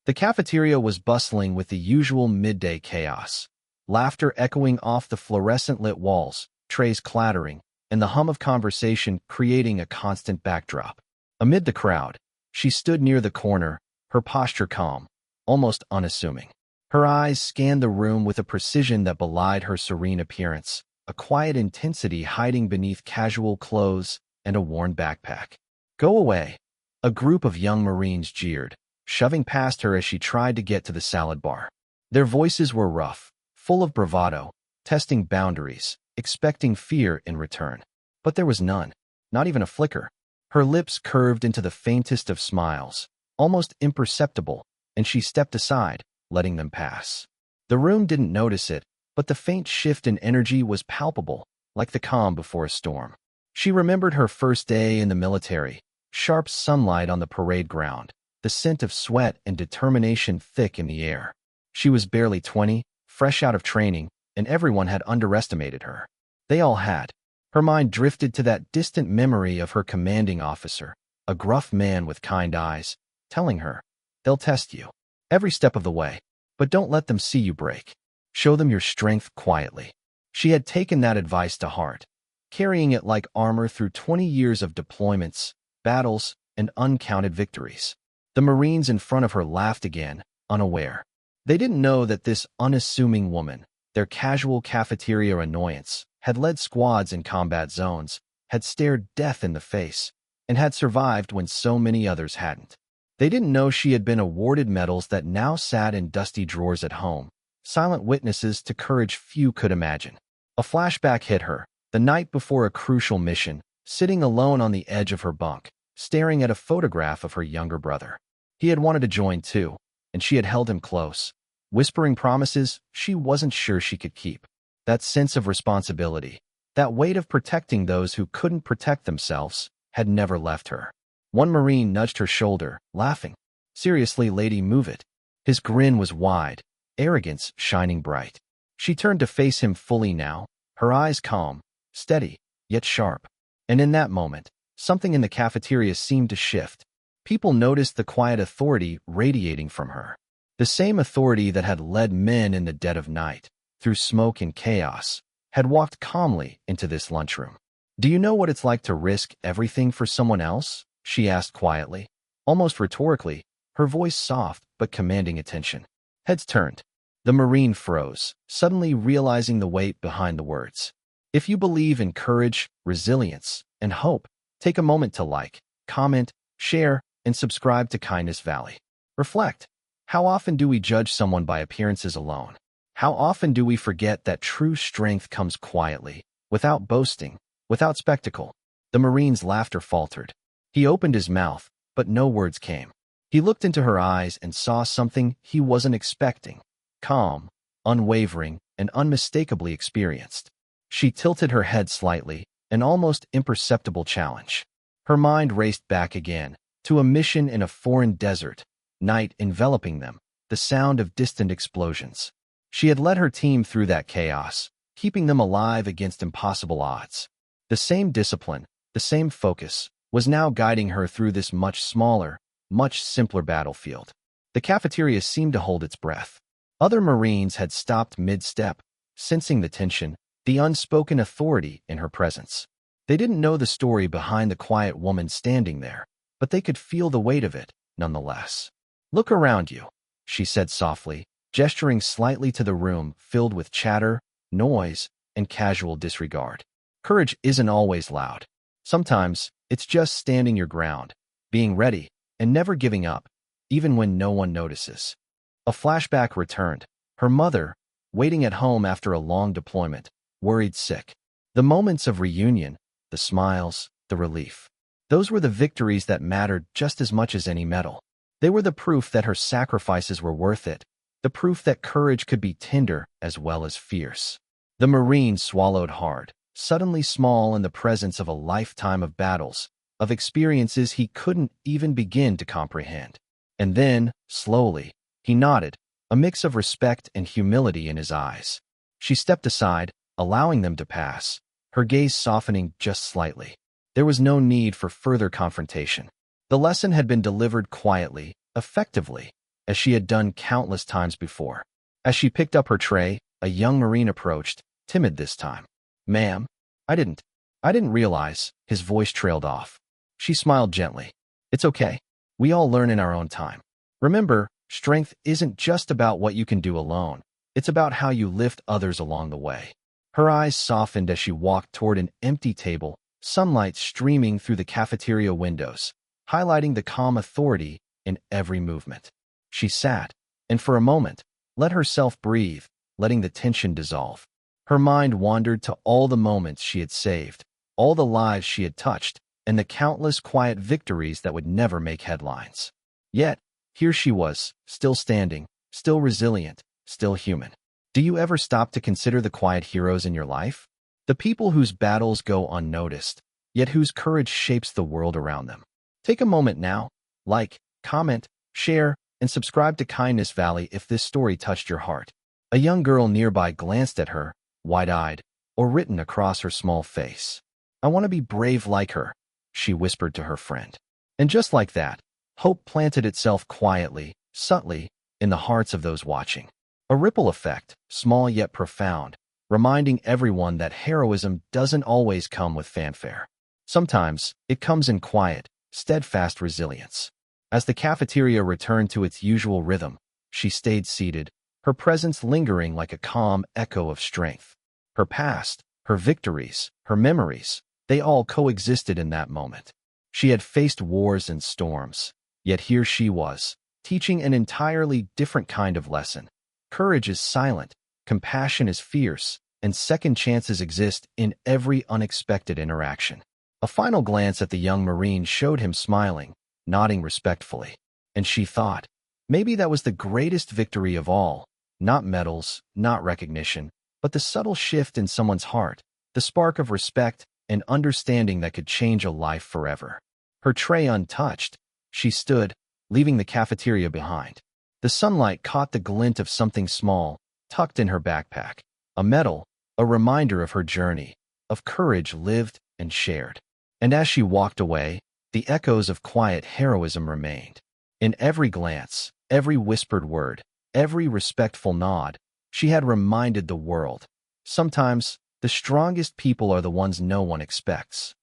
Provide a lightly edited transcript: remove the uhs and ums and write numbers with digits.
The cafeteria was bustling with the usual midday chaos. Laughter echoing off the fluorescent-lit walls, trays clattering, and the hum of conversation creating a constant backdrop. Amid the crowd, she stood near the corner, her posture calm, almost unassuming. Her eyes scanned the room with a precision that belied her serene appearance, a quiet intensity hiding beneath casual clothes and a worn backpack. "Go away," a group of young Marines jeered, shoving past her as she tried to get to the salad bar. Their voices were rough, full of bravado, testing boundaries, expecting fear in return. But there was none, not even a flicker. Her lips curved into the faintest of smiles, almost imperceptible, and she stepped aside, letting them pass. The room didn't notice it, but the faint shift in energy was palpable, like the calm before a storm. She remembered her first day in the military, sharp sunlight on the parade ground, the scent of sweat and determination thick in the air. She was barely 20, fresh out of training, and everyone had underestimated her. They all had. Her mind drifted to that distant memory of her commanding officer, a gruff man with kind eyes, telling her, "They'll test you every step of the way, but don't let them see you break. Show them your strength quietly." She had taken that advice to heart, carrying it like armor through 20 years of deployments, battles, and uncounted victories. The Marines in front of her laughed again, unaware. They didn't know that this unassuming woman, their casual cafeteria annoyance, had led squads in combat zones, had stared death in the face, and had survived when so many others hadn't. They didn't know she had been awarded medals that now sat in dusty drawers at home, silent witnesses to courage few could imagine. A flashback hit her, the night before a crucial mission, sitting alone on the edge of her bunk, staring at a photograph of her younger brother. He had wanted to join too, and she had held him close, whispering promises she wasn't sure she could keep. That sense of responsibility, that weight of protecting those who couldn't protect themselves, had never left her. One Marine nudged her shoulder, laughing. "Seriously, lady, move it." His grin was wide, arrogance shining bright. She turned to face him fully now, her eyes calm, steady, yet sharp. And in that moment, something in the cafeteria seemed to shift. People noticed the quiet authority radiating from her. The same authority that had led men in the dead of night, through smoke and chaos, had walked calmly into this lunchroom. "Do you know what it's like to risk everything for someone else?" she asked quietly, almost rhetorically, her voice soft but commanding attention. Heads turned. The Marine froze, suddenly realizing the weight behind the words. If you believe in courage, resilience, and hope, take a moment to like, comment, share, and subscribe to Kindness Valley. Reflect. How often do we judge someone by appearances alone? How often do we forget that true strength comes quietly, without boasting, without spectacle? The Marine's laughter faltered. He opened his mouth, but no words came. He looked into her eyes and saw something he wasn't expecting. Calm, unwavering, and unmistakably experienced. She tilted her head slightly, an almost imperceptible challenge. Her mind raced back again, to a mission in a foreign desert, night enveloping them, the sound of distant explosions. She had led her team through that chaos, keeping them alive against impossible odds. The same discipline, the same focus, was now guiding her through this much smaller, much simpler battlefield. The cafeteria seemed to hold its breath. Other Marines had stopped mid-step, sensing the tension, the unspoken authority in her presence. They didn't know the story behind the quiet woman standing there, but they could feel the weight of it, nonetheless. "Look around you," she said softly, gesturing slightly to the room filled with chatter, noise, and casual disregard. Courage isn't always loud. Sometimes, it's just standing your ground, being ready, and never giving up, even when no one notices. A flashback returned. Her mother, waiting at home after a long deployment, worried sick. The moments of reunion, the smiles, the relief. Those were the victories that mattered just as much as any medal. They were the proof that her sacrifices were worth it, the proof that courage could be tender as well as fierce. The Marine swallowed hard, suddenly small in the presence of a lifetime of battles, of experiences he couldn't even begin to comprehend. And then, slowly, he nodded, a mix of respect and humility in his eyes. She stepped aside, allowing them to pass, her gaze softening just slightly. There was no need for further confrontation. The lesson had been delivered quietly, effectively, as she had done countless times before. As she picked up her tray, a young Marine approached, timid this time. "Ma'am, I didn't realize," his voice trailed off. She smiled gently. "It's okay. We all learn in our own time. Remember, strength isn't just about what you can do alone. It's about how you lift others along the way." Her eyes softened as she walked toward an empty table, sunlight streaming through the cafeteria windows, highlighting the calm authority in every movement. She sat, and for a moment, let herself breathe, letting the tension dissolve. Her mind wandered to all the moments she had saved, all the lives she had touched, and the countless quiet victories that would never make headlines. Yet, here she was, still standing, still resilient, still human. Do you ever stop to consider the quiet heroes in your life? The people whose battles go unnoticed, yet whose courage shapes the world around them. Take a moment now, like, comment, share, and subscribe to Kindness Valley if this story touched your heart. A young girl nearby glanced at her, wide-eyed, or written across her small face. "I want to be brave like her," she whispered to her friend. And just like that, hope planted itself quietly, subtly, in the hearts of those watching. A ripple effect, small yet profound, reminding everyone that heroism doesn't always come with fanfare. Sometimes, it comes in quiet, steadfast resilience. As the cafeteria returned to its usual rhythm, she stayed seated, her presence lingering like a calm echo of strength. Her past, her victories, her memories, they all coexisted in that moment. She had faced wars and storms, yet here she was, teaching an entirely different kind of lesson. Courage is silent, compassion is fierce, and second chances exist in every unexpected interaction. A final glance at the young Marine showed him smiling, nodding respectfully. And she thought, maybe that was the greatest victory of all, not medals, not recognition, but the subtle shift in someone's heart, the spark of respect and understanding that could change a life forever. Her tray untouched, she stood, leaving the cafeteria behind. The sunlight caught the glint of something small, tucked in her backpack, a medal, a reminder of her journey, of courage lived and shared. And as she walked away, the echoes of quiet heroism remained. In every glance, every whispered word, every respectful nod, she had reminded the world. Sometimes, the strongest people are the ones no one expects.